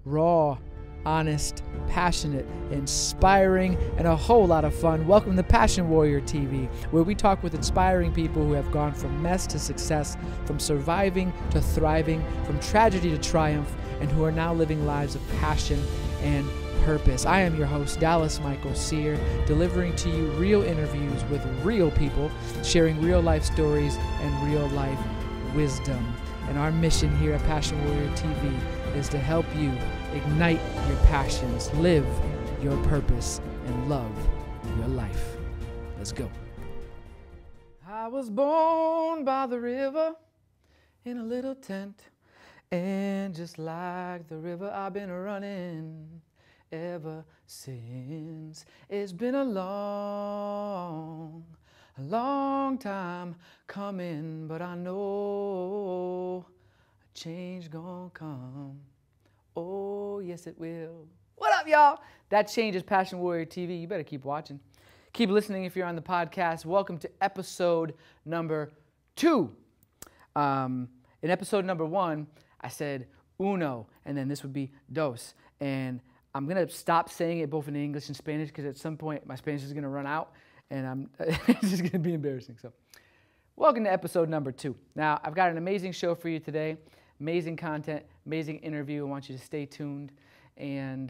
raw, honest, passionate, inspiring, and a whole lot of fun. Welcome to Passion Warrior TV, where we talk with inspiring people who have gone from mess to success, from surviving to thriving, from tragedy to triumph, and who are now living lives of passion and purpose. I am your host, Dallas Michael Sear, delivering to you real interviews with real people, sharing real life stories and real life wisdom. And our mission here at Passion Warrior TV is to help you ignite your passions, live your purpose, and love your life. Let's go. I was born by the river in a little tent, and just like the river, I've been running ever since. It's been a long time coming, but I know a change gonna come. Oh, yes, it will. What up, y'all? That change is Passion Warrior TV. You better keep watching. Keep listening if you're on the podcast. Welcome to episode number 2. In episode number 1, I said uno, and then this would be dos. And I'm going to stop saying it both in English and Spanish because at some point my Spanish is going to run out, and it's just going to be embarrassing. So, welcome to episode number 2. Now, I've got an amazing show for you today. Amazing content, amazing interview. I want you to stay tuned. And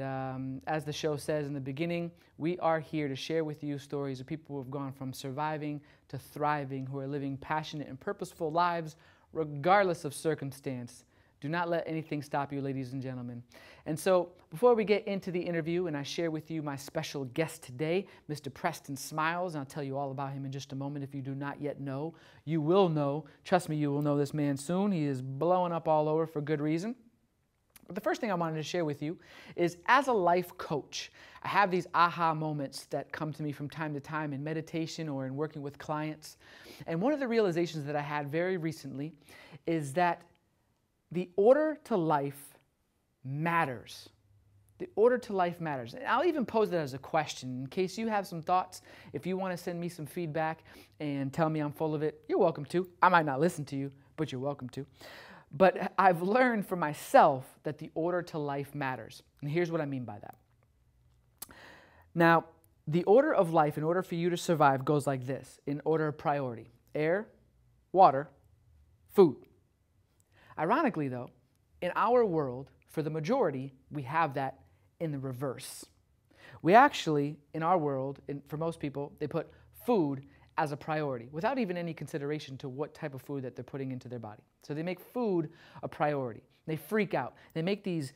as the show says in the beginning, we are here to share with you stories of people who have gone from surviving to thriving, who are living passionate and purposeful lives regardless of circumstance. Do not let anything stop you, ladies and gentlemen. And so before we get into the interview and I share with you my special guest today, Mr. Preston Smiles, and I'll tell you all about him in just a moment. If you do not yet know, you will know. Trust me, you will know this man soon. He is blowing up all over for good reason. But the first thing I wanted to share with you is, as a life coach, I have these aha moments that come to me from time to time in meditation or in working with clients. And one of the realizations that I had very recently is that the order to life matters. The order to life matters. And I'll even pose that as a question in case you have some thoughts. If you want to send me some feedback and tell me I'm full of it, you're welcome to. I might not listen to you, but you're welcome to. But I've learned for myself that the order to life matters. And here's what I mean by that. Now, the order of life, in order for you to survive, goes like this, in order of priority: air, water, food. Ironically, though, in our world, for the majority, we have that in the reverse. We actually, in our world, for most people, they put food as a priority without even any consideration to what type of food that they're putting into their body. So they make food a priority. They freak out. They make these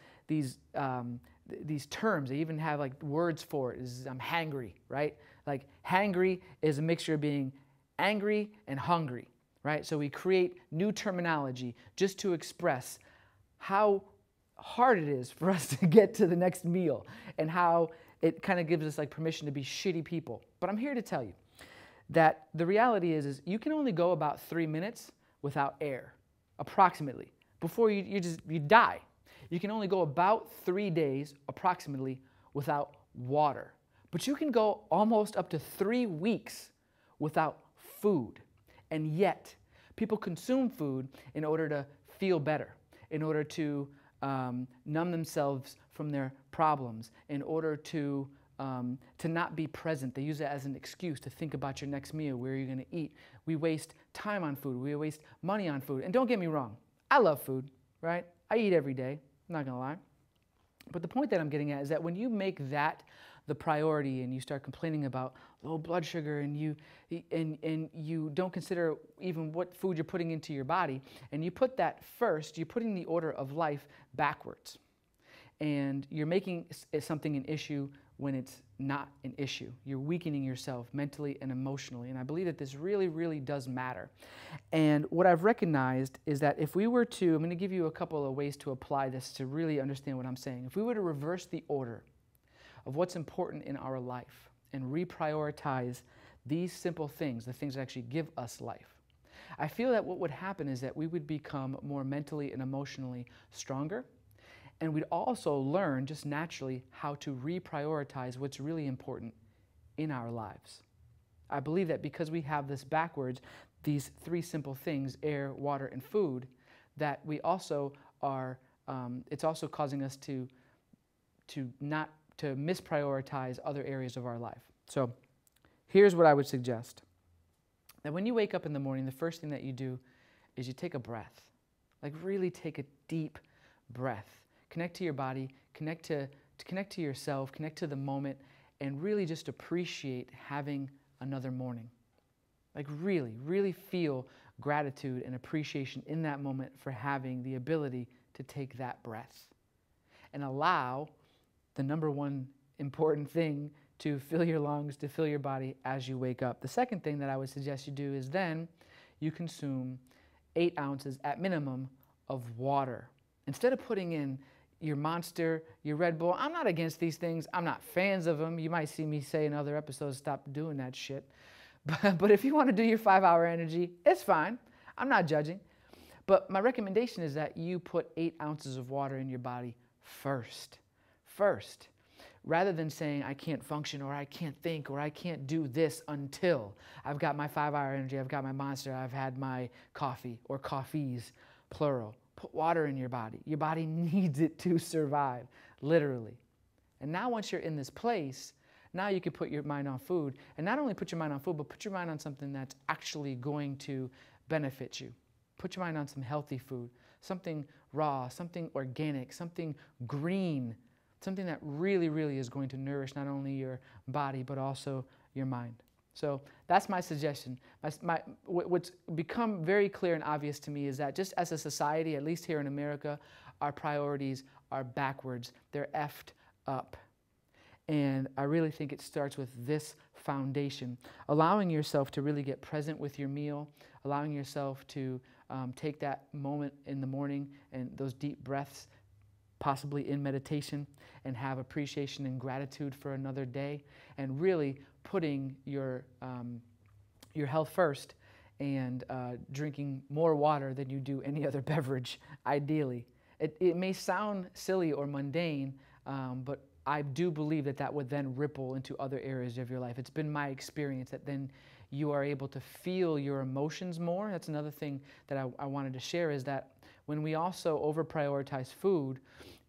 terms. They even have like words for it. I'm hangry, right? Like hangry is a mixture of being angry and hungry. Right? So we create new terminology just to express how hard it is for us to get to the next meal and how it kind of gives us like permission to be shitty people. But I'm here to tell you that the reality is you can only go about 3 minutes without air, approximately, before you die. You can only go about 3 days, approximately, without water. But you can go almost up to 3 weeks without food. And yet, people consume food in order to feel better, in order to numb themselves from their problems, in order to not be present. They use it as an excuse to think about your next meal, where you're going to eat. We waste time on food. We waste money on food. And don't get me wrong, I love food, right? I eat every day, I'm not going to lie. But the point that I'm getting at is that when you make that the priority and you start complaining about low blood sugar and you don't consider even what food you're putting into your body, and you put that first, you're putting the order of life backwards. And you're making something an issue when it's not an issue. You're weakening yourself mentally and emotionally. And I believe that this really, really does matter. And what I've recognized is that if we were to, I'm going to give you a couple of ways to apply this to really understand what I'm saying. If we were to reverse the order of what's important in our life and reprioritize these simple things, the things that actually give us life, I feel that what would happen is that we would become more mentally and emotionally stronger. And we'd also learn just naturally how to reprioritize what's really important in our lives. I believe that because we have this backwards, these 3 simple things, air, water, and food, that we also are, it's also causing us to to misprioritize other areas of our life. So here's what I would suggest. That when you wake up in the morning, the first thing that you do is you take a breath. Like really take a deep breath. Connect to your body, connect to yourself, connect to the moment, and really just appreciate having another morning. Like really, really feel gratitude and appreciation in that moment for having the ability to take that breath. And allow the number one important thing to fill your lungs, to fill your body as you wake up. The second thing that I would suggest you do is then you consume 8 ounces at minimum of water. Instead of putting in your Monster, your Red Bull, I'm not against these things. I'm not fans of them. You might see me say in other episodes, stop doing that shit. But if you want to do your 5-hour energy, it's fine. I'm not judging. But my recommendation is that you put 8 ounces of water in your body first. Rather than saying, I can't function, or I can't think, or I can't do this until I've got my 5-hour energy, I've got my Monster, I've had my coffee, or coffees, plural. Put water in your body. Your body needs it to survive, literally. And now once you're in this place, now you can put your mind on food. And not only put your mind on food, but put your mind on something that's actually going to benefit you. Put your mind on some healthy food, something raw, something organic, something green, something that really, really is going to nourish not only your body, but also your mind. So that's my suggestion. What's become very clear and obvious to me is that just as a society, at least here in America, our priorities are backwards. They're effed up. And I really think it starts with this foundation, allowing yourself to really get present with your meal, allowing yourself to take that moment in the morning and those deep breaths, possibly in meditation, and have appreciation and gratitude for another day, and really putting your health first and drinking more water than you do any other beverage, ideally. It may sound silly or mundane, but I do believe that that would then ripple into other areas of your life. It's been my experience that then you are able to feel your emotions more. That's another thing that I wanted to share, is that when we also over-prioritize food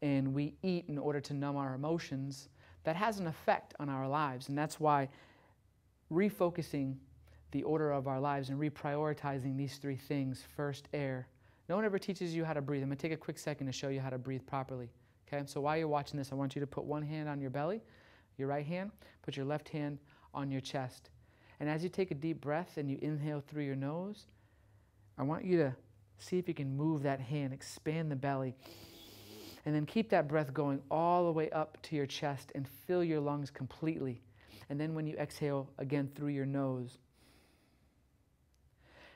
and we eat in order to numb our emotions, that has an effect on our lives. And that's why refocusing the order of our lives and reprioritizing these 3 things, first, air. No one ever teaches you how to breathe. I'm going to take a quick second to show you how to breathe properly. Okay? So while you're watching this, I want you to put one hand on your belly, your right hand, put your left hand on your chest. And as you take a deep breath and you inhale through your nose, I want you to see if you can move that hand, expand the belly, and then keep that breath going all the way up to your chest and fill your lungs completely. And then when you exhale again through your nose,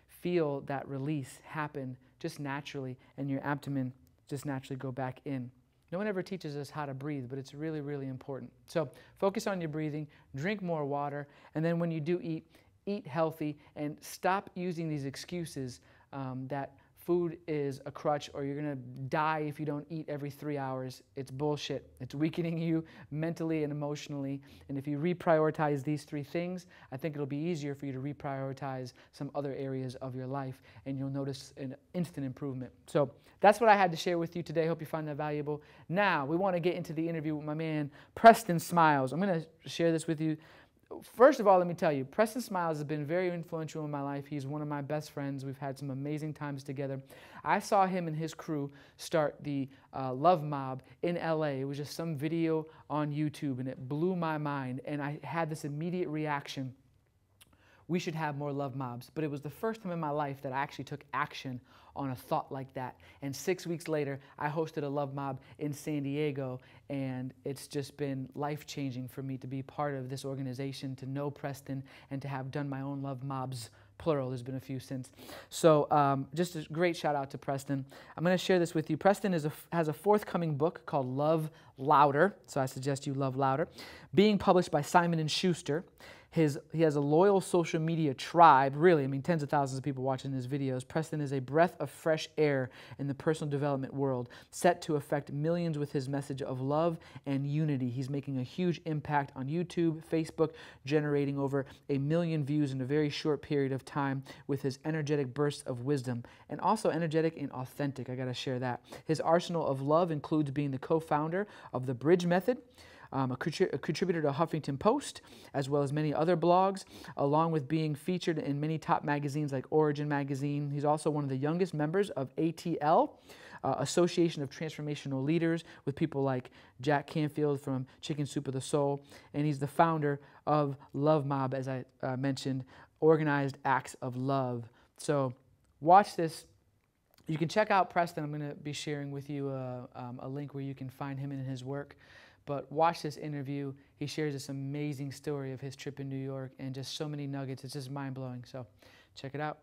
feel that release happen just naturally, and your abdomen just naturally go back in. No one ever teaches us how to breathe, but it's really, really important. So focus on your breathing, drink more water, and then when you do eat healthy, and stop using these excuses that food is a crutch or you're going to die if you don't eat every 3 hours. It's bullshit. It's weakening you mentally and emotionally. And if you reprioritize these 3 things, I think it'll be easier for you to reprioritize some other areas of your life, and you'll notice an instant improvement. So that's what I had to share with you today. Hope you found that valuable. Now, we want to get into the interview with my man, Preston Smiles. I'm going to share this with you. First of all, let me tell you, Preston Smiles has been very influential in my life. He's one of my best friends. We've had some amazing times together. I saw him and his crew start the Love Mob in LA. It was just some video on YouTube, and it blew my mind. And I had this immediate reaction. We should have more love mobs. But it was the first time in my life that I actually took action on a thought like that. And 6 weeks later, I hosted a love mob in San Diego, and it's just been life-changing for me to be part of this organization, to know Preston, and to have done my own love mobs, plural. There's been a few since. So just a great shout out to Preston. I'm going to share this with you. Preston has a forthcoming book called Love Louder, so I suggest you love louder, being published by Simon & Schuster. He has a loyal social media tribe, really, I mean, tens of thousands of people watching his videos. Preston is a breath of fresh air in the personal development world, set to affect millions with his message of love and unity. He's making a huge impact on YouTube, Facebook, generating over 1 million views in a very short period of time with his energetic bursts of wisdom, and also energetic and authentic. I got to share that. His arsenal of love includes being the co-founder of the Bridge Method, a contributor to Huffington Post, as well as many other blogs, along with being featured in many top magazines like Origin Magazine. He's also one of the youngest members of ATL, Association of Transformational Leaders, with people like Jack Canfield from Chicken Soup of the Soul, and he's the founder of Love Mob, as I mentioned, Organized Acts of Love. So watch this. You can check out Preston. I'm going to be sharing with you a link where you can find him and his work. But watch this interview. He shares this amazing story of his trip in New York and just so many nuggets. It's just mind-blowing. So check it out.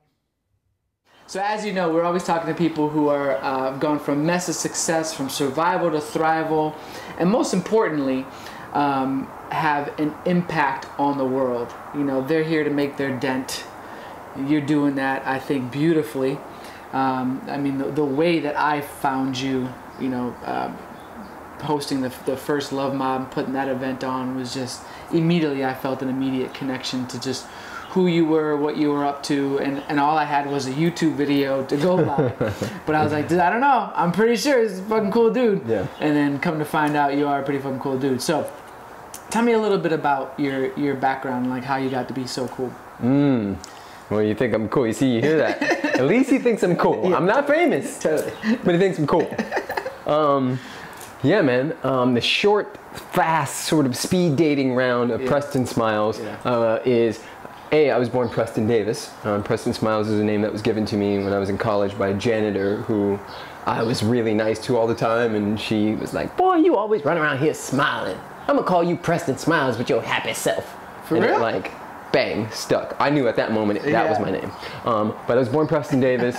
So as you know, we're always talking to people who are gone from mess to success, from survival to thrival, and most importantly, have an impact on the world. You know, they're here to make their dent. You're doing that, I think, beautifully. I mean, the way that I found you, you know, hosting the first Love Mob, putting that event on, was just immediately I felt an immediate connection to just who you were, what you were up to, and all I had was a YouTube video to go by. But I was like, I don't know, I'm pretty sure this is a fucking cool dude. Yeah. And then come to find out you are a pretty fucking cool dude. So tell me a little bit about your background, like how you got to be so cool. Well, you think I'm cool. You see, you hear that. At least he thinks I'm cool. Yeah, I'm not famous, totally, but he thinks I'm cool. Yeah, man. The short, fast, sort of speed dating round of Preston Smiles is, I was born Preston Davis. Preston Smiles is a name that was given to me when I was in college by a janitor who I was really nice to all the time, and she was like, "Boy, you always run around here smiling. I'm gonna call you Preston Smiles with your happy self." For real? It, like, bang, stuck. I knew at that moment that was my name. But I was born Preston Davis.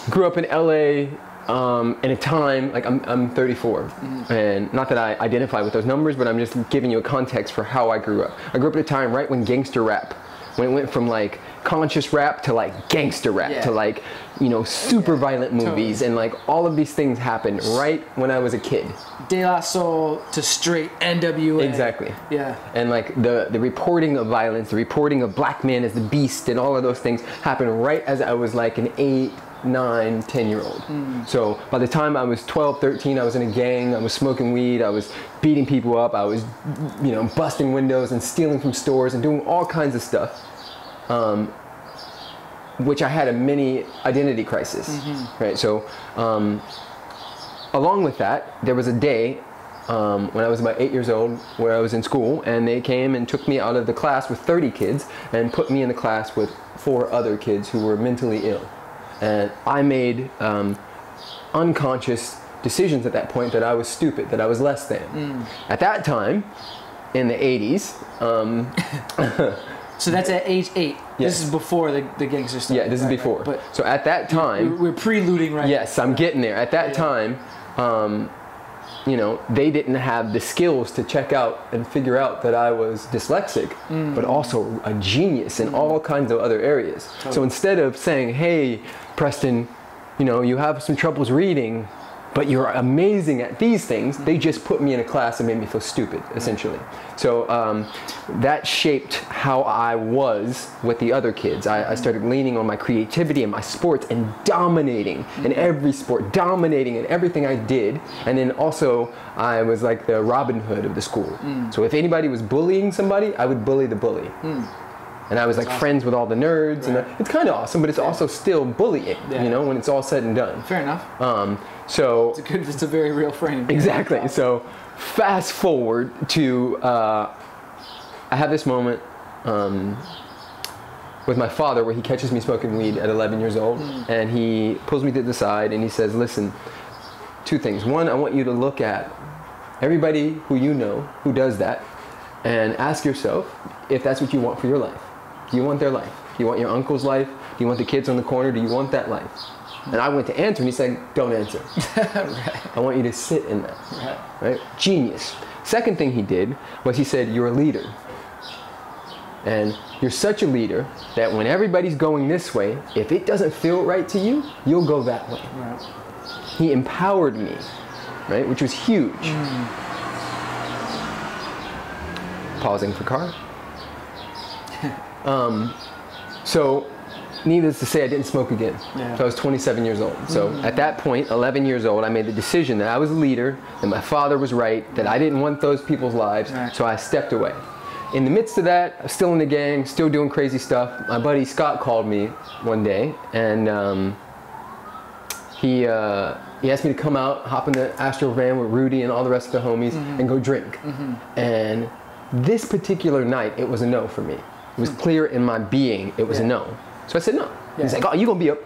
Grew up in LA. In a time, like I'm 34, and not that I identify with those numbers, but I'm just giving you a context for how I grew up. I grew up at a time right when gangster rap, when it went from like conscious rap to like gangster rap to like, you know, super violent movies, and like all of these things happened right when I was a kid. De La Soul to straight NWA. Exactly. Yeah. And like the reporting of violence, the reporting of black man as the beast, and all of those things happened right as I was like an 8, 9, 10-year-old. So by the time I was 12, 13, I was in a gang, I was smoking weed, I was beating people up, I was, you know, busting windows and stealing from stores and doing all kinds of stuff, which I had a mini identity crisis, right? So along with that, there was a day when I was about 8 years old where I was in school, and they came and took me out of the class with 30 kids and put me in the class with 4 other kids who were mentally ill. And I made unconscious decisions at that point that I was stupid, that I was less than. At that time, in the 80s... So that's at age 8. Yes. This is before the gangster stuff. Yeah, this is before. But so at that time... We're preluding right now. Yes, I'm getting there. At that time, you know, they didn't have the skills to check out and figure out that I was dyslexic, but also a genius in all kinds of other areas. Totally. So instead of saying, "Hey, Preston, you know, you have some troubles reading, but you're amazing at these things," they just put me in a class and made me feel stupid, essentially. So that shaped how I was with the other kids. I started leaning on my creativity and my sports and dominating in every sport, dominating in everything I did. And then also I was like the Robin Hood of the school. So if anybody was bullying somebody, I would bully the bully. And I was like friends with all the nerds, and it's kind of awesome, but it's also still bullying, you know, when it's all said and done. Fair enough. So it's a very real frame. Exactly. So fast forward to I have this moment with my father where he catches me smoking weed at 11 years old, and he pulls me to the side and he says, "Listen, 2 things. One, I want you to look at everybody who you know who does that and ask yourself if that's what you want for your life. Do you want their life? Do you want your uncle's life? Do you want the kids on the corner? Do you want that life?" And I went to answer, and he said, "Don't answer." I want you to sit in that. Right? Genius. Second thing he did was he said, "You're a leader." And you're such a leader that when everybody's going this way, if it doesn't feel right to you, you'll go that way. Right. He empowered me, right? Which was huge. Pausing for car. So, needless to say, I didn't smoke again. Yeah. So I was 27 years old. So at that point, 11 years old, I made the decision that I was a leader, that my father was right, that I didn't want those people's lives, Right. so I stepped away. In the midst of that, I was still in the gang, still doing crazy stuff. My buddy Scott called me one day, and he asked me to come out, hop in the Astro van with Rudy and all the rest of the homies, and go drink. And this particular night, it was a no for me. It was clear in my being, it was a no. So I said no. Yeah. He's like, oh, you gonna be a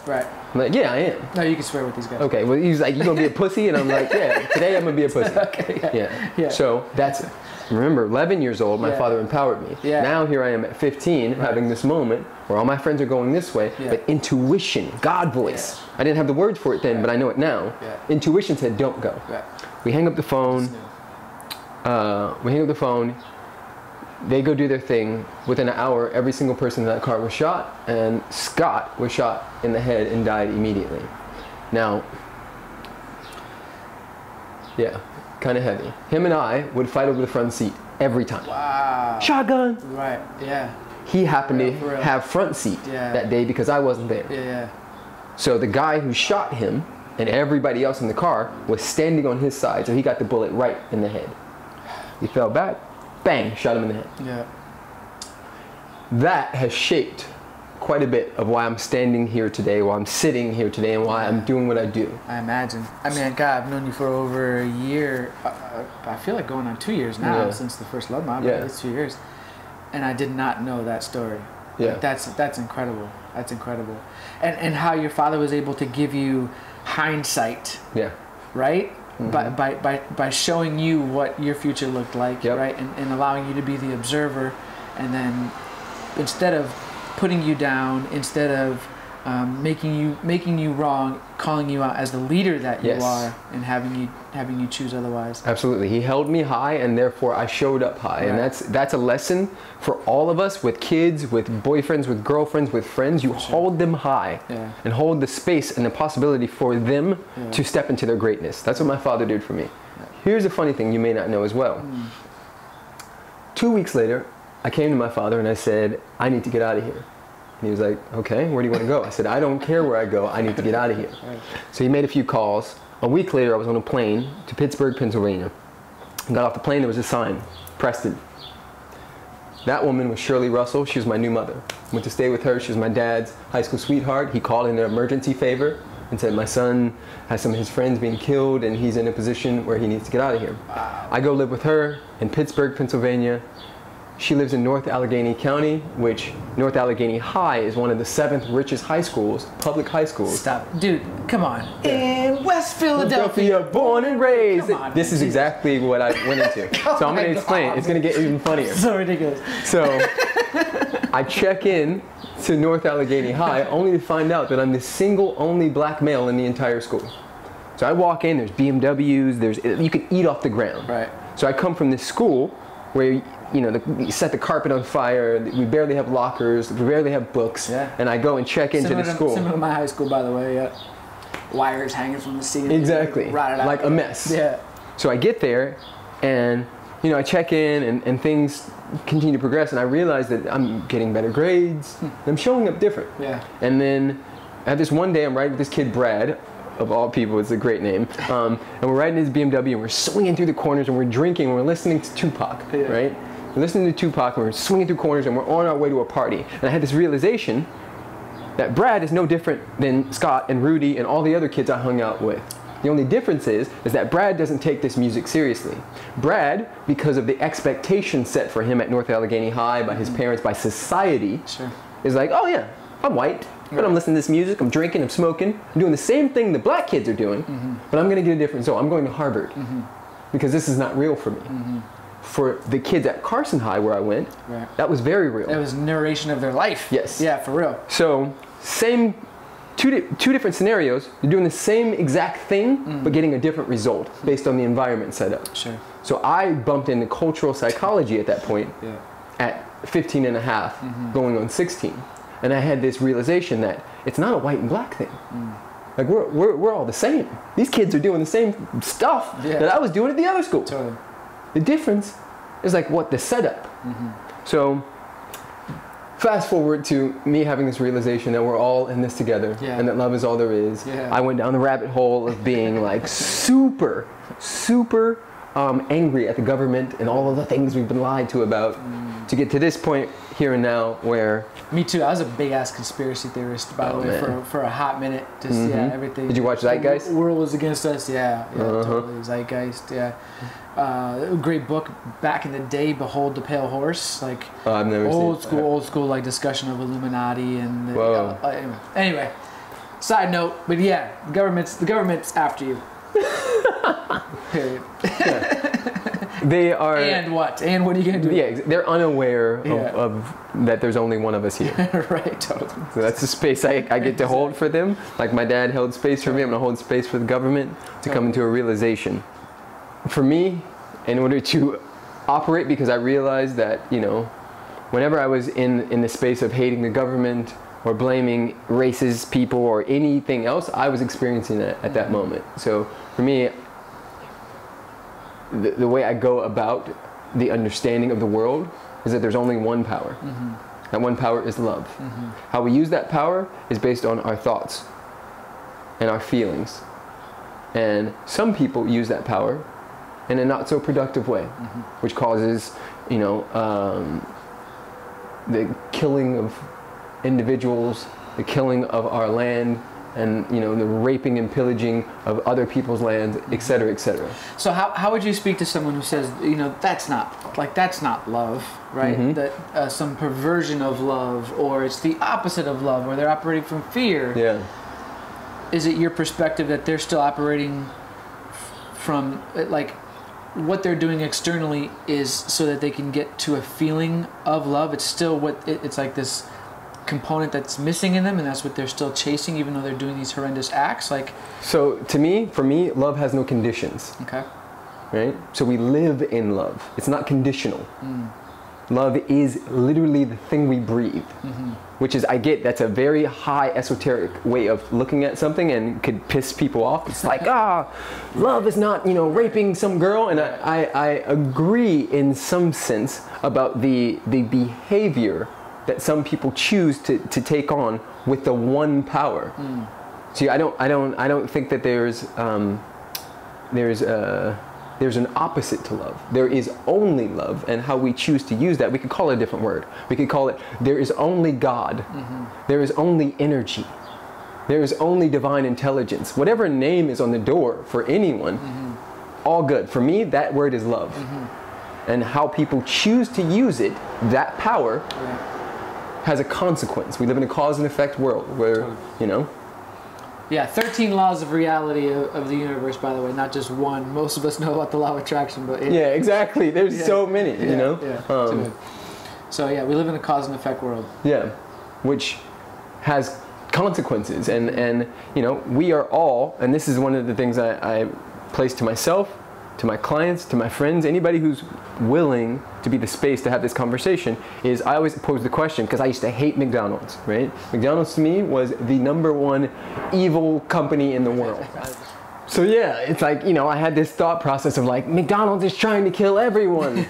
Right. I'm like, yeah, I am. No, you can swear with these guys. Okay, well, he's like, you gonna be a pussy? And I'm like, yeah, today I'm gonna be a pussy. Okay, yeah. So that's, remember, 11 years old, my father empowered me. Yeah. Now here I am at 15, having this moment where all my friends are going this way, but intuition, God voice. I didn't have the words for it then, but I know it now. Intuition said, don't go. We hang up the phone. They go do their thing. Within an hour, every single person in that car was shot, and Scott was shot in the head and died immediately. Now, yeah, kind of heavy. Him and I would fight over the front seat every time. Wow. Shotgun. Right. Yeah. He happened to have front seat that day because I wasn't there. Yeah. So the guy who shot him and everybody else in the car was standing on his side, so he got the bullet right in the head. He fell back, bang, shot him in the head. Yeah. That has shaped quite a bit of why I'm standing here today, why I'm sitting here today, and why I'm doing what I do. I imagine. I mean, God, I've known you for over a year. I feel like going on 2 years now since the first Love Mob. It's 2 years. And I did not know that story. Yeah. Like, that's incredible. That's incredible. And how your father was able to give you hindsight. Yeah. Right? By showing you what your future looked like, right? And allowing you to be the observer, and then instead of putting you down, instead of making you wrong, calling you out as the leader that you are, and having you choose otherwise. Absolutely. He held me high, and therefore I showed up high. And that's a lesson for all of us, with kids, with boyfriends, with girlfriends, with friends. You hold them high and hold the space and the possibility for them to step into their greatness. That's what my father did for me. Here's a funny thing you may not know as well. 2 weeks later, I came to my father and I said, I need to get out of here. And he was like, okay, where do you want to go? I said, I don't care where I go, I need to get out of here. So he made a few calls. A week later, I was on a plane to Pittsburgh, Pennsylvania. I got off the plane, there was a sign, Preston. That woman was Shirley Russell. She was my new mother. Went to stay with her. She was my dad's high school sweetheart. He called in an emergency favor and said, my son has some of his friends being killed and he's in a position where he needs to get out of here. I go live with her in Pittsburgh, Pennsylvania. She lives in North Allegheny County, which North Allegheny High is one of the 7th richest high schools, public high schools. Stop. Dude, come on. In West Philadelphia. Born and raised. Come on, this is exactly what I went into. So I'm going to explain. It's going to get even funnier. So ridiculous. So I check in to North Allegheny High only to find out that I'm the single only black male in the entire school. So I walk in, there's BMWs, you can eat off the ground. Right. So I come from this school where you set the carpet on fire, we barely have lockers, we barely have books, and I go and check into the school. Similar to my high school, by the way, wires hanging from the ceiling. Exactly, like a mess. Yeah. So I get there, and I check in, and things continue to progress, and I realize that I'm getting better grades, and I'm showing up different. Yeah. And then, at this one day, I'm riding with this kid, Brad, of all people, it's a great name, and we're riding his BMW, and we're swinging through the corners, and we're drinking, and we're listening to Tupac, right? We're listening to Tupac, and we're swinging through corners, and we're on our way to a party. And I had this realization that Brad is no different than Scott and Rudy and all the other kids I hung out with. The only difference is that Brad doesn't take this music seriously. Brad, because of the expectation set for him at North Allegheny High by his parents, by society, is like, oh yeah, I'm white, but I'm listening to this music, I'm drinking, I'm smoking, I'm doing the same thing the black kids are doing, but I'm going to get a different result. I'm going to Harvard because this is not real for me. For the kids at Carson High, where I went, that was very real. It was narration of their life. Yes. Yeah, for real. So, two different scenarios. You're doing the same exact thing, but getting a different result based on the environment set up. Sure. So I bumped into cultural psychology at that point at 15 and a half, going on 16. And I had this realization that it's not a white and black thing. Like we're all the same. These kids are doing the same stuff that I was doing at the other school. Totally. The difference is like what the setup. So fast forward to me having this realization that we're all in this together and that love is all there is. I went down the rabbit hole of being like super angry at the government and all of the things we've been lied to about to get to this point here and now where... Me too. I was a big ass conspiracy theorist, by the way, for a hot minute. Just everything. Did you watch Zeitgeist? The world was against us. Totally. Zeitgeist. Great book back in the day. Behold the Pale Horse. Like I've never old school like discussion of Illuminati and. Anyway, side note, but yeah, the government's after you. Period. They are. And what? And what are you gonna do? Yeah, they're unaware of that there's only one of us here. Right, totally. So that's the space I get to hold for them. Like my dad held space for me, I'm gonna hold space for the government to come into a realization. For me, in order to operate, because I realized that, you know, whenever I was in the space of hating the government or blaming racist people or anything else, I was experiencing that at that moment. So for me, the way I go about the understanding of the world is that there's only one power. That one power is love. How we use that power is based on our thoughts and our feelings. And some people use that power in a not so productive way, which causes, you know, the killing of individuals, the killing of our land, and, you know, the raping and pillaging of other people's land, et cetera, et cetera. So how would you speak to someone who says, you know, that's not love, right? That some perversion of love, or it's the opposite of love, or they're operating from fear? Yeah. Is it your perspective that they're still operating from, like, what they're doing externally is so that they can get to a feeling of love? It's still it's like this component that's missing in them, and that's what they're still chasing, even though they're doing these horrendous acts. Like, so for me, love has no conditions. Okay. Right? So we live in love. It's not conditional. Love is literally the thing we breathe, which is, I get that's a very high esoteric way of looking at something and could piss people off. It's like, love is not, you know, raping some girl. And I agree in some sense about the behavior that some people choose to take on with the one power. See, I don't think that there's an opposite to love. There is only love, and how we choose to use that, we could call it a different word. We could call it, there is only God. There is only energy. There is only divine intelligence. Whatever name is on the door for anyone, all good. For me, that word is love. And how people choose to use it, that power, has a consequence. We live in a cause and effect world where, you know. Yeah, 13 laws of reality of the universe, by the way, not just one. Most of us know about the law of attraction, but... Yeah, exactly. There's so many, you know. So yeah, we live in a cause and effect world. Yeah, which has consequences. And you know, we are all, and this is one of the things I place to myself, to my clients, to my friends, anybody who's willing to be the space to have this conversation, is I always pose the question, because I used to hate McDonald's, right? McDonald's to me was the #1 evil company in the world. So yeah, it's like, you know, I had this thought process of like, McDonald's is trying to kill everyone.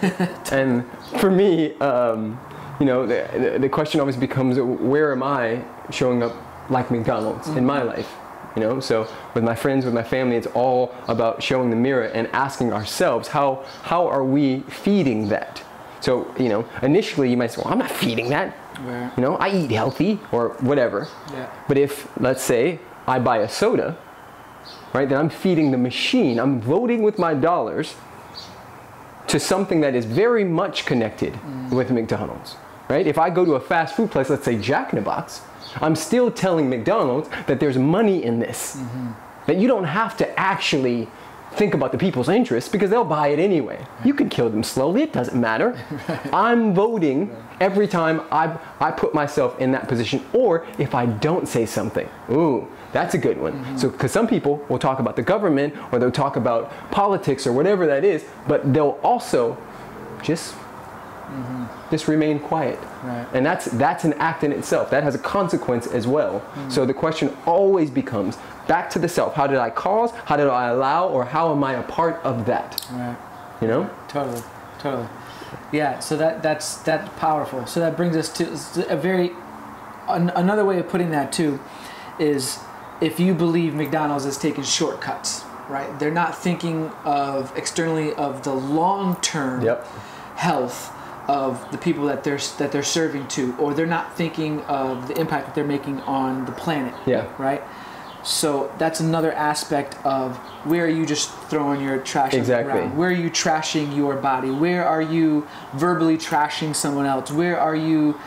And for me, you know, the question always becomes, where am I showing up like McDonald's in my life? You know, so with my friends, with my family, it's all about showing the mirror and asking ourselves, how are we feeding that? So, you know, initially you might say, well, I'm not feeding that. Right. You know, I eat healthy or whatever. Yeah. But if, let's say, I buy a soda, right, then I'm feeding the machine. I'm voting with my dollars to something that is very much connected with McDonald's, right? If I go to a fast food place, let's say Jack in the Box, I'm still telling McDonald's that there's money in this. That you don't have to actually think about the people's interests because they'll buy it anyway. You can kill them slowly, it doesn't matter. I'm voting every time I put myself in that position, or if I don't say something. Ooh, that's a good one. So, because some people will talk about the government or they'll talk about politics or whatever that is, but they'll also just Just remain quiet. Right. And that's an act in itself. That has a consequence as well. So the question always becomes, back to the self. How did I cause? How did I allow? Or how am I a part of that? Right. You know? Totally. Yeah, so that's powerful. So that brings us to another way of putting that too is, if you believe McDonald's is taking shortcuts, right? They're not thinking of externally of the long-term health of the people that they're serving to, or they're not thinking of the impact that they're making on the planet. Yeah. Right? So that's another aspect of, where are you just throwing your trash around? Where are you trashing your body? Where are you verbally trashing someone else? Where are you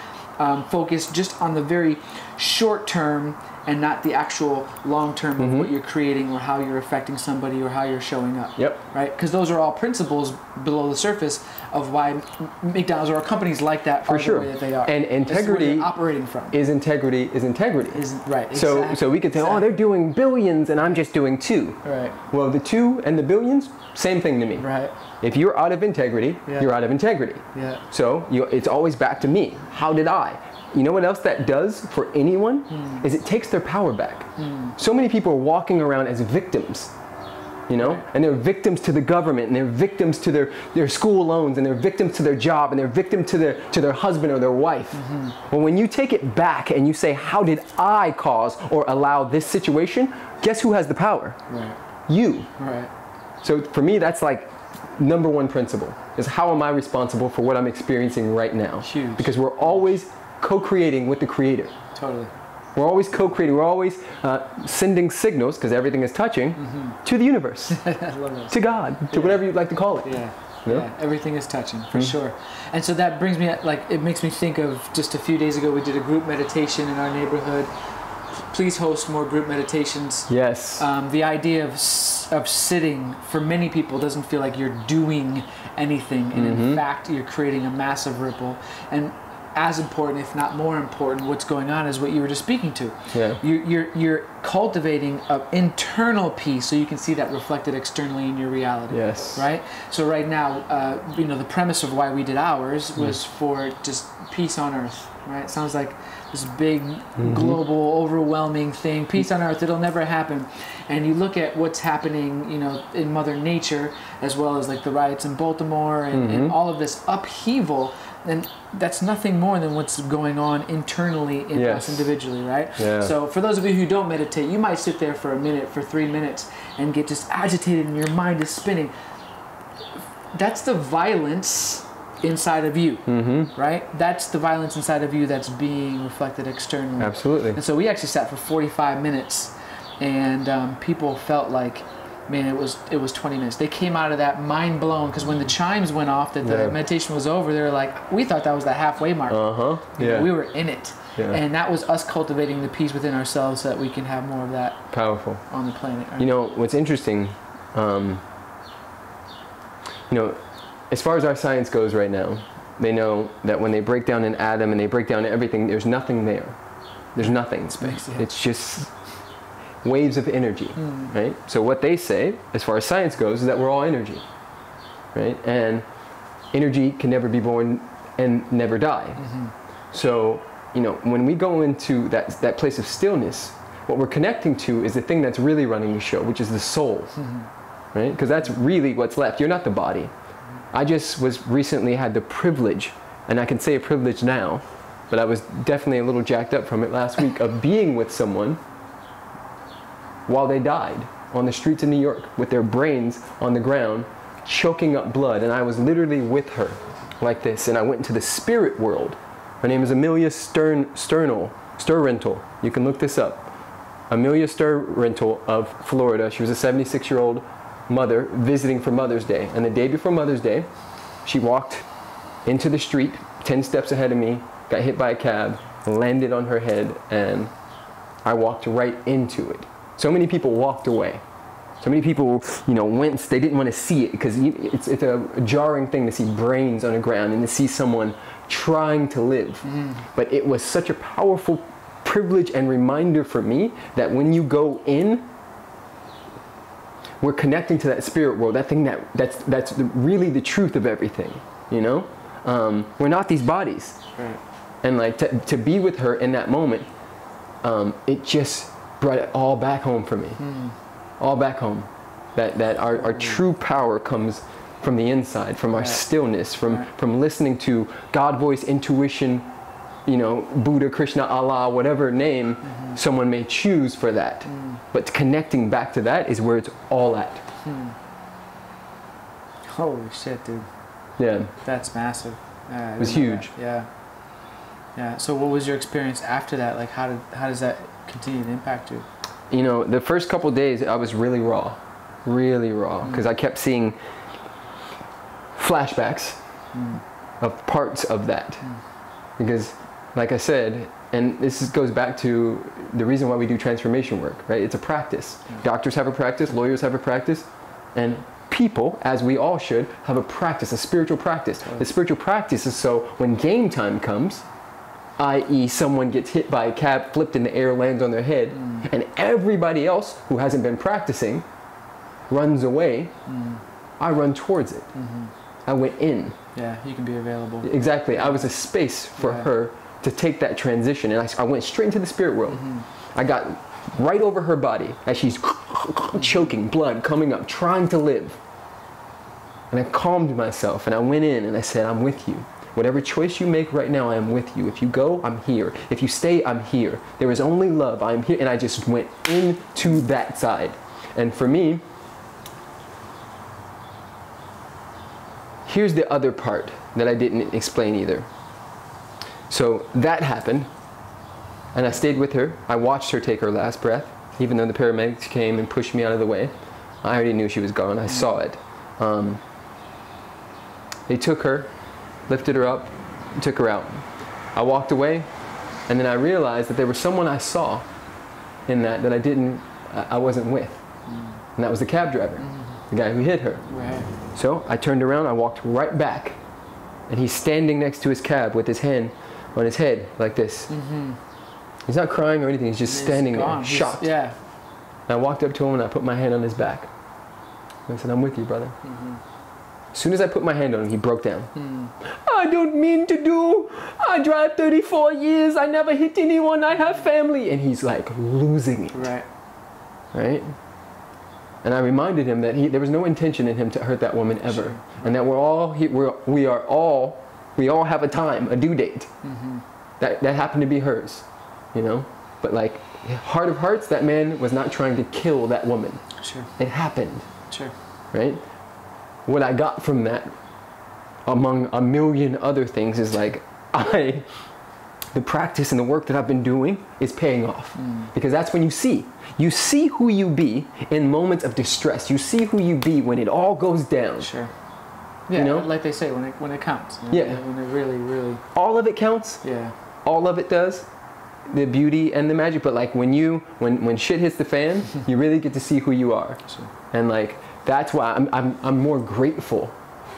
focused just on the very short term and not the actual long term of what you're creating, or how you're affecting somebody, or how you're showing up? Right? Because those are all principles below the surface of why McDonald's or companies like that are the way that they are. And integrity operating from is integrity. Right. So we could say, oh, they're doing billions and I'm just doing 2. Right. Well, the 2 and the billions, same thing to me. Right. If you're out of integrity, you're out of integrity. Yeah. So it's always back to me. How did I? You know what else that does for anyone? Is it takes their power back. So many people are walking around as victims, you know, and they're victims to the government, and they're victims to their school loans, and they're victims to their job, and they're victims to their husband or their wife. Well, when you take it back and you say, how did I cause or allow this situation? Guess who has the power? Right. You. Right. So for me, that's like number one principle, is how am I responsible for what I'm experiencing right now? Huge. Because we're always co-creating with the Creator. Totally. We're always co-creating. We're always sending signals, because everything is touching, to the universe, I love that. to God, to whatever you'd like to call it. Yeah. You know? Yeah, everything is touching, for sure. And so that brings me, it makes me think of, just a few days ago, we did a group meditation in our neighborhood. Please host more group meditations. Yes. The idea of sitting, for many people, doesn't feel like you're doing anything, and in fact, you're creating a massive ripple. And as important, if not more important, what's going on is what you were just speaking to. Yeah. You're cultivating an internal peace, so you can see that reflected externally in your reality. Yes. Right. So right now, the premise of why we did ours was for just peace on earth. Right. It sounds like this big, global, overwhelming thing. Peace on earth. It'll never happen. And you look at what's happening, in Mother Nature, as well as like the riots in Baltimore and all of this upheaval. And that's nothing more than what's going on internally in us individually, right? Yeah. So for those of you who don't meditate, you might sit there for a minute, for 3 minutes, and get just agitated and your mind is spinning. That's the violence inside of you, right? That's the violence inside of you that's being reflected externally. Absolutely. And so we actually sat for 45 minutes, and people felt like, man, it was 20 minutes. They came out of that mind blown, because when the chimes went off that the meditation was over, they were like, we thought that was the halfway mark. We were in it. Yeah. And that was us cultivating the peace within ourselves, so that we can have more of that powerful on the planet. Right? What's interesting, as far as our science goes right now, they know that when they break down an atom and they break down everything, there's nothing there. There's nothing in space. Yeah. It's just waves of energy, right? So what they say, as far as science goes, is that we're all energy, right? And energy can never be born and never die. So, when we go into that place of stillness, what we're connecting to is the thing that's really running the show, which is the soul, right? Because that's really what's left. You're not the body. I just recently had the privilege, and I can say a privilege now, but I was definitely a little jacked up from it last week, of being with someone while they died on the streets of New York with their brains on the ground, choking up blood. And I was literally with her like this, and I went into the spirit world. Her name is Amelia Sturrental. You can look this up. Amelia Sturrental of Florida. She was a 76-year-old mother visiting for Mother's Day. And the day before Mother's Day, she walked into the street 10 steps ahead of me, got hit by a cab, landed on her head, and I walked right into it. So many people walked away. So many people, went, they didn't want to see it, because it's a jarring thing to see brains on the ground and to see someone trying to live. But it was such a powerful privilege and reminder for me that when you go in, we're connecting to that spirit world, that thing that's really the truth of everything, We're not these bodies. Right. And like to be with her in that moment, it just brought it all back home for me. All back home. That our true power comes from the inside, from our stillness, from listening to God voice, intuition, you know, Buddha, Krishna, Allah, whatever name someone may choose for that. But connecting back to that is where it's all at. Holy shit, dude. Yeah. That's massive. It was huge. Yeah. Yeah. So what was your experience after that? Like how does that continue to impact you? You know, the first couple of days I was really raw, because I kept seeing flashbacks of parts of that. Because like I said, and this goes back to the reason why we do transformation work, right? It's a practice. Doctors have a practice, lawyers have a practice, and people, as we all should, have a practice, a spiritual practice. The spiritual practice is so when game time comes, i.e. someone gets hit by a cab, flipped in the air, lands on their head, and everybody else who hasn't been practicing runs away, I run towards it. I went in. Yeah, you can be available. Exactly. I was a space for her to take that transition, and I went straight into the spirit world. I got right over her body as she's choking, blood coming up, trying to live. And I calmed myself, and I went in, and I said, I'm with you. Whatever choice you make right now, I am with you. If you go, I'm here. If you stay, I'm here. There is only love. I'm here. And I just went into that side. And for me, here's the other part that I didn't explain either. So that happened, and I stayed with her. I watched her take her last breath, even though the paramedics came and pushed me out of the way. I already knew she was gone. I saw it. They took her, lifted her up, and took her out. I walked away, and then I realized that there was someone I saw in that I wasn't with. And that was the cab driver, the guy who hit her. Right. So I turned around, I walked right back, and he's standing next to his cab with his hand on his head like this. He's not crying or anything, he's just standing there, shocked. Yeah. And I walked up to him and I put my hand on his back. And I said, I'm with you, brother. As soon as I put my hand on him, he broke down. I don't mean to do. I drive 34 years. I never hit anyone. I have family. And he's like losing it. Right. Right? And I reminded him that there was no intention in him to hurt that woman ever. And that we all have a time, a due date. That happened to be hers, you know? But like, heart of hearts, that man was not trying to kill that woman. Sure. It happened. Sure. Right? What I got from that, among a million other things, is like, the practice and the work that I've been doing is paying off. Because that's when you see who you be in moments of distress. You see who you be when it all goes down. Sure. Yeah, you know? like they say, when it counts. You know? Yeah. When it really, really. All of it counts. Yeah. All of it does. The beauty and the magic. But like when shit hits the fan, you really get to see who you are. Sure. And like, that's why I'm more grateful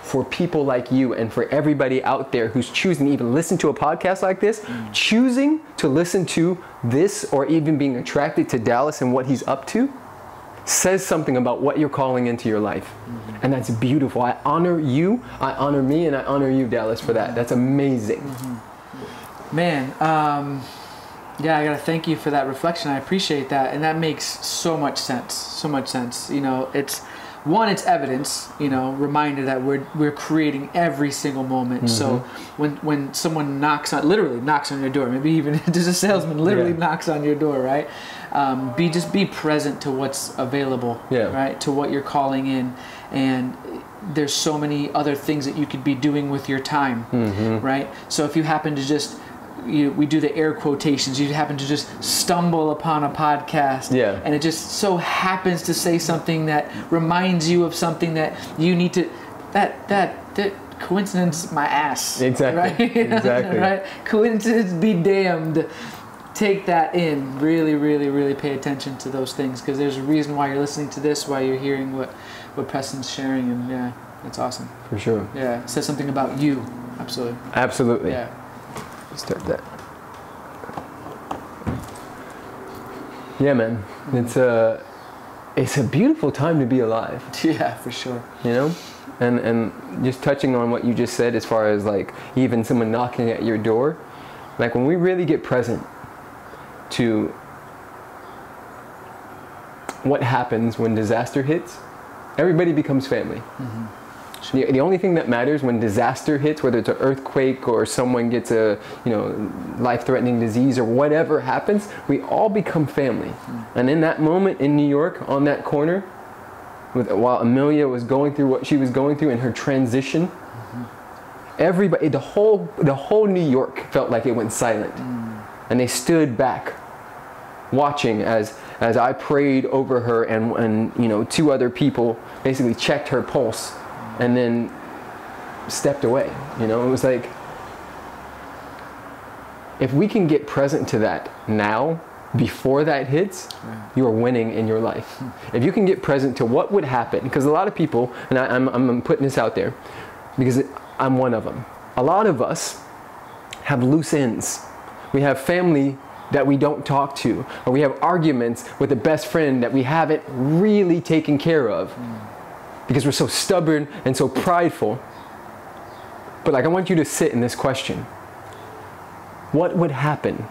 for people like you and for everybody out there who's choosing to even listen to a podcast like this, choosing to listen to this, or even being attracted to Dallas and what he's up to, says something about what you're calling into your life. And that's beautiful. I honor you, I honor me, and I honor you, Dallas, for that. That's amazing. Man, yeah, I gotta thank you for that reflection. I appreciate that, and that makes so much sense. So much sense. You know, it's evidence. You know, reminder that we're creating every single moment. So when someone literally knocks on your door, maybe even just a salesman literally knocks on your door, right? Be present to what's available, right? To what you're calling in, and there's so many other things that you could be doing with your time, right? So if you happen to just we do the air quotations. You happen to just stumble upon a podcast, and it just so happens to say something that reminds you of something that you need to. That coincidence, my ass. Exactly. Right? Exactly. Right. Coincidence be damned. Take that in. Really, really, really pay attention to those things, because there's a reason why you're listening to this, why you're hearing what Preston's sharing, and yeah, that's awesome. For sure. Yeah, it says something about you. Absolutely. Absolutely. Yeah. Start that. Yeah, man. it's a beautiful time to be alive. Yeah, for sure. You know? And just touching on what you just said as far as like even someone knocking at your door, like when we really get present to what happens when disaster hits, everybody becomes family. The only thing that matters when disaster hits, whether it's an earthquake or someone gets a life-threatening disease or whatever happens, we all become family. And in that moment in New York, on that corner, while Amelia was going through what she was going through in her transition, everybody, the whole New York felt like it went silent, and they stood back, watching as I prayed over her, and two other people basically checked her pulse, and then stepped away. It was like, if we can get present to that now, before that hits, you are winning in your life. If you can get present to what would happen, because a lot of people, and I'm putting this out there, because I'm one of them. A lot of us have loose ends. We have family that we don't talk to, or we have arguments with a best friend that we haven't really taken care of, because we're so stubborn and so prideful. But like, I want you to sit in this question. What would happen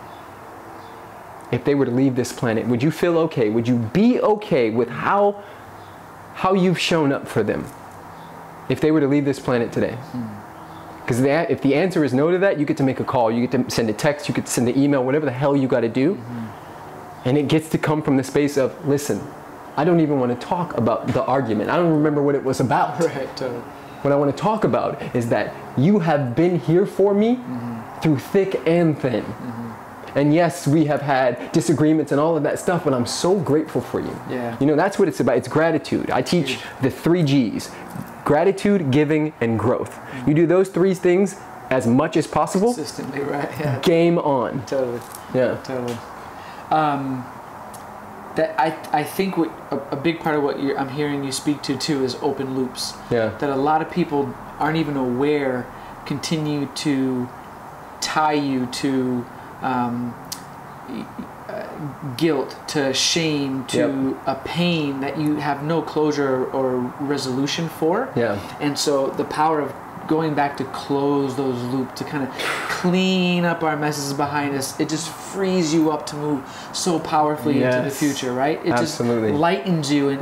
if they were to leave this planet? Would you feel okay? Would you be okay with how you've shown up for them if they were to leave this planet today? Because if the answer is no to that, you get to make a call, you get to send a text, you get to send an email, whatever the hell you got to do. And it gets to come from the space of, listen, I don't even want to talk about the argument. I don't remember what it was about. Right, totally. What I want to talk about is that you have been here for me through thick and thin. And yes, we have had disagreements and all of that stuff, but I'm so grateful for you. Yeah. That's what it's about. It's gratitude. I teach the 3 G's: gratitude, giving, and growth. You do those 3 things as much as possible. Consistently, right? Yeah. Game on. Totally. Yeah. Totally. That I think a big part of what I'm hearing you speak to too is open loops. Yeah. That a lot of people aren't even aware continue to tie you to guilt, to shame, to a pain that you have no closure or resolution for. Yeah. And so the power of going back to close those loops, to kind of clean up our messes behind us, it just frees you up to move so powerfully into the future, right? It Absolutely. just lightens you,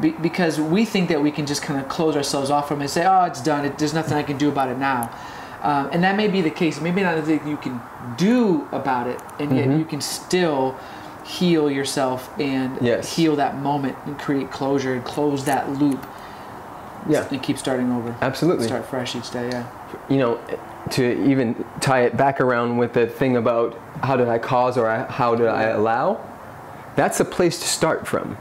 because we think that we can just kind of close ourselves off from it and say, oh, it's done, there's nothing I can do about it now. And that may be the case. Maybe not anything you can do about it, and yet you can still heal yourself and heal that moment and create closure and close that loop. Yeah. And keep starting over. Absolutely. Start fresh each day, To even tie it back around with the thing about how did I cause or how did I allow, that's a place to start from.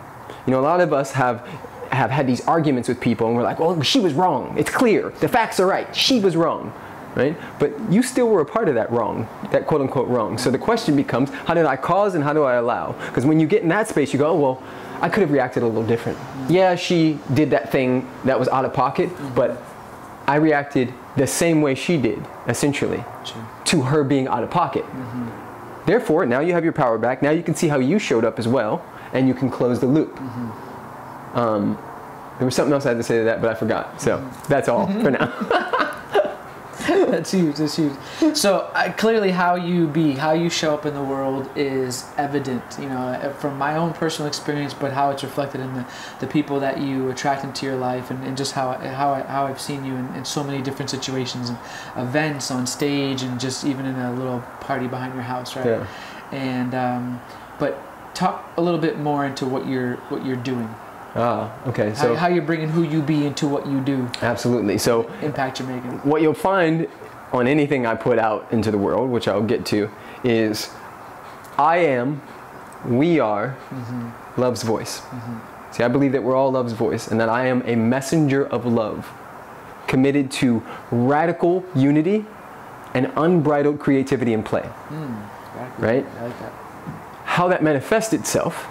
A lot of us have had these arguments with people, and we're like, well, she was wrong. It's clear. The facts are right. She was wrong. Right? But you still were a part of that wrong, that quote unquote wrong. So the question becomes, how did I cause and how do I allow? Because when you get in that space, you go, oh, well, I could have reacted a little different. Yeah, she did that thing that was out of pocket, but I reacted the same way she did, essentially, to her being out of pocket. Therefore, now you have your power back. Now you can see how you showed up as well, and you can close the loop. There was something else I had to say to that, but I forgot. So that's all for now. That's huge. That's huge. So clearly, how you show up in the world is evident. From my own personal experience, but how it's reflected in the people that you attract into your life, and just how I've seen you in so many different situations, and events, on stage, and just even in a little party behind your house, right? Yeah. And but talk a little bit more into what you're doing. Okay. So how you're bringing who you be into what you do. Absolutely. So impact you're making. What you'll find on anything I put out into the world, which I'll get to, is I am, we are, love's voice. See, I believe that we're all love's voice, and that I am a messenger of love, committed to radical unity and unbridled creativity and play. Right? I like that. How that manifests itself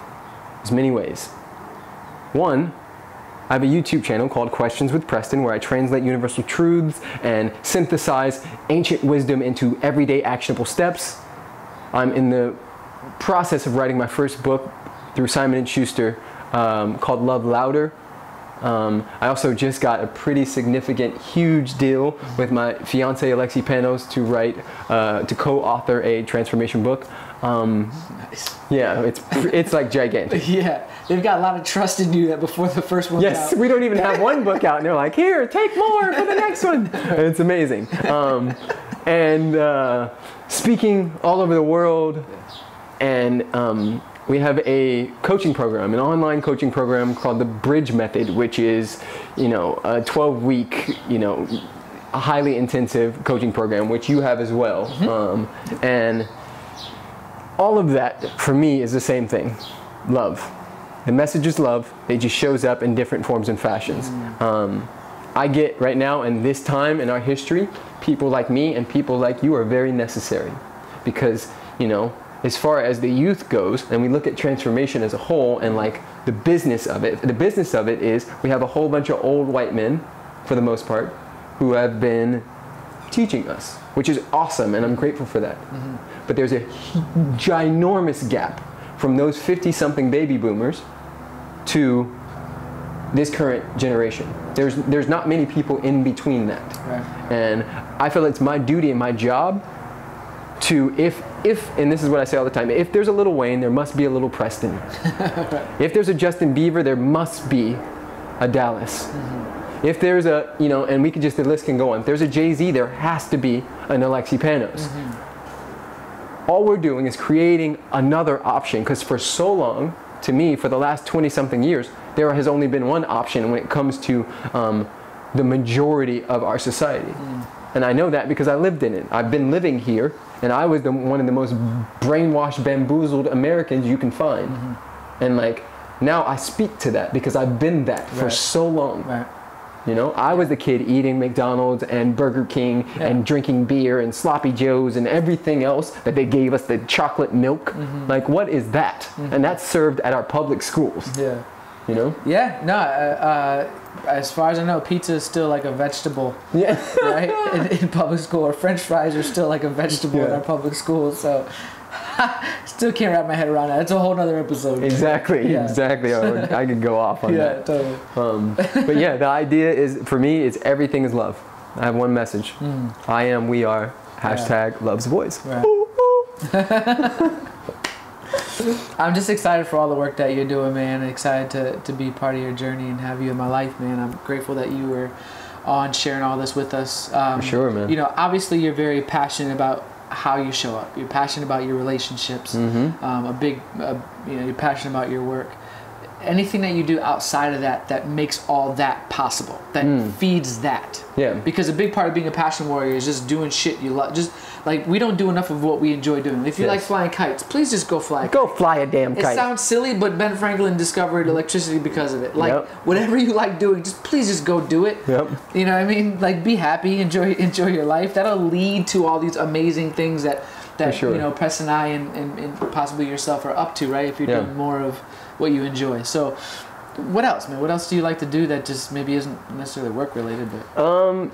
is many ways. One, I have a YouTube channel called Questions with Preston, where I translate universal truths and synthesize ancient wisdom into everyday actionable steps. I'm in the process of writing my first book through Simon & Schuster called Love Louder. I also just got a pretty significant, huge deal with my fiance Alexi Panos to write, to co-author a transformation book. Nice. Yeah, it's like gigantic. Yeah, they've got a lot of trust in you that before the first one's out. Yes, we don't even have one book out, and they're like, here, take more for the next one. It's amazing. And speaking all over the world, and we have a coaching program, an online coaching program called the Bridge Method, which is, a 12-week, a highly intensive coaching program, which you have as well. And all of that for me is the same thing, love. The message is love. It just shows up in different forms and fashions. I get right now in this time in our history, people like me and people like you are very necessary, because, as far as the youth goes, and we look at transformation as a whole and like the business of it is we have a whole bunch of old white men, for the most part, who have been teaching us, which is awesome, and I'm grateful for that. But there's a ginormous gap from those 50-something baby boomers to this current generation. There's not many people in between that. Right. And I feel it's my duty and my job to, if, and this is what I say all the time, if there's a little Wayne, there must be a little Preston. If there's a Justin Bieber, there must be a Dallas. If there's a, and the list can go on. If there's a Jay-Z, there has to be an Alexi Panos. All we're doing is creating another option, because for so long, to me, for the last 20-something years, there has only been one option when it comes to the majority of our society. And I know that because I lived in it. I've been living here, and I was one of the most brainwashed, bamboozled Americans you can find. And now I speak to that because I've been that for so long. I was the kid eating McDonald's and Burger King and drinking beer and sloppy joes and everything else that they gave us, the chocolate milk. What is that? And that's served at our public schools. As far as I know, pizza is still like a vegetable. Right? In public school, or French fries are still like a vegetable in our public schools. So still can't wrap my head around that. It's a whole nother episode. Exactly. I could go off on that. Totally. But yeah, the idea is, for me, it's everything is love. I have one message. I am, we are, # loves boys. I'm just excited for all the work that you're doing, man. Excited to be part of your journey and have you in my life, man. I'm grateful that you were on sharing all this with us. For sure, man. Obviously you're very passionate about how you show up. You're passionate about your relationships. You're passionate about your work. Anything that you do outside of that makes all that possible, that feeds that. Because a big part of being a passion warrior is just doing shit you love. Just like, we don't do enough of what we enjoy doing. If you like flying kites, please just go fly. Go fly a damn kite. It sounds silly, but Ben Franklin discovered electricity because of it. Whatever you like doing, please just go do it. You know what I mean? Be happy, enjoy your life. That'll lead to all these amazing things that Preston and I and possibly yourself are up to, right? If you're doing more of what you enjoy. So what else, man? What else do you like to do that just maybe isn't necessarily work related, but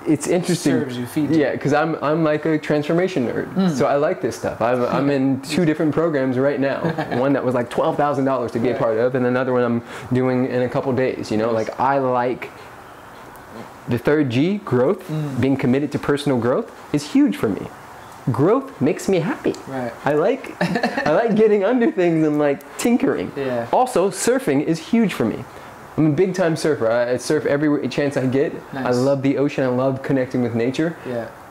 it's interesting. Serves you, feeds you. Because I'm like a transformation nerd. So I like this stuff. I'm in 2 different programs right now. One that was like $12,000 to be a part of, and another one I'm doing in a couple days. I like the 3rd G, growth. Being committed to personal growth is huge for me. Growth makes me happy. I like getting under things and tinkering. Also, surfing is huge for me. I'm a big time surfer. I surf every chance I get. I love the ocean. I love connecting with nature.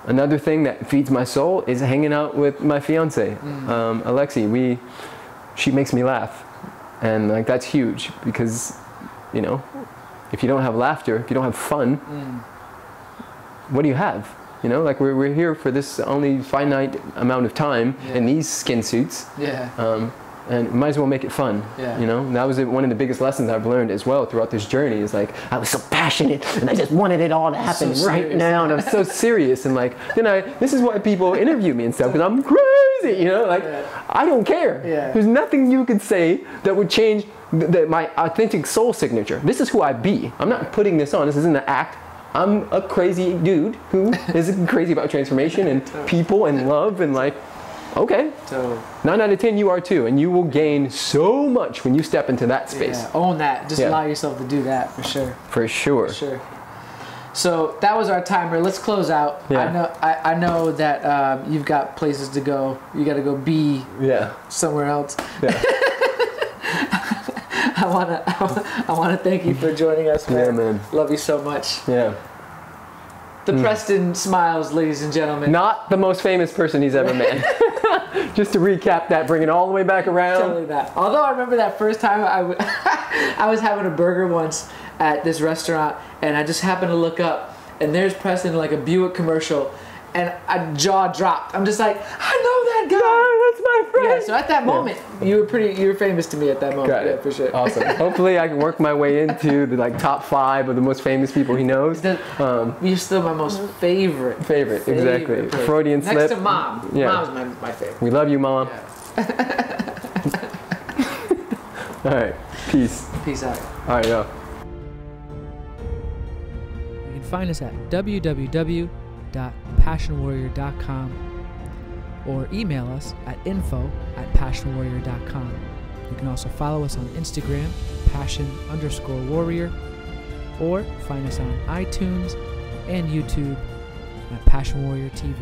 Another thing that feeds my soul is hanging out with my fiance, Alexi. She makes me laugh, and that's huge, because if you don't have laughter, if you don't have fun, what do you have? We're here for this only finite amount of time in these skin suits. And might as well make it fun. That was one of the biggest lessons I've learned as well throughout this journey, is I was so passionate and I just wanted it all to happen right now, and I was so serious, and this is why people interview me and stuff, because I'm crazy, I don't care. There's nothing you could say that would change my authentic soul signature. This is who I be. I'm not putting this on. This isn't an act. I'm a crazy dude who is crazy about transformation and people and love and Okay. So 9 out of 10, you are too, and you will gain so much when you step into that space. yeah, own that. Just Yeah. allow yourself to do that for sure. For sure. For sure. So that was our timer. Let's close out. Yeah. I know that you've got places to go. You got to go be somewhere else. Yeah. I wanna thank you for joining us, man. Yeah, man. Love you so much. Yeah. The Preston Smiles, ladies and gentlemen. Not the most famous person he's ever met. Just to recap that, bring it all the way back around. Totally that. Although I remember that first time I was having a burger once at this restaurant, and I just happened to look up, and there's Preston in like a Buick commercial, and I jaw dropped. I'm just like, I know that guy. No, that's my friend. Yeah. So at that moment, you were famous to me at that moment. Got it. Yeah, for sure. Awesome. Hopefully, I can work my way into the like top 5 of the most famous people he knows. You're still my most favorite. Exactly. Person. Freudian slip. Next to Mom. Yeah. Mom's my favorite. We love you, Mom. Yeah. All right. Peace. Peace out. All right, yo. You can find us at www.passionwarrior.com or email us at info@passionwarrior.com. You can also follow us on Instagram, passion_warrior, or find us on iTunes and YouTube at Passion Warrior TV.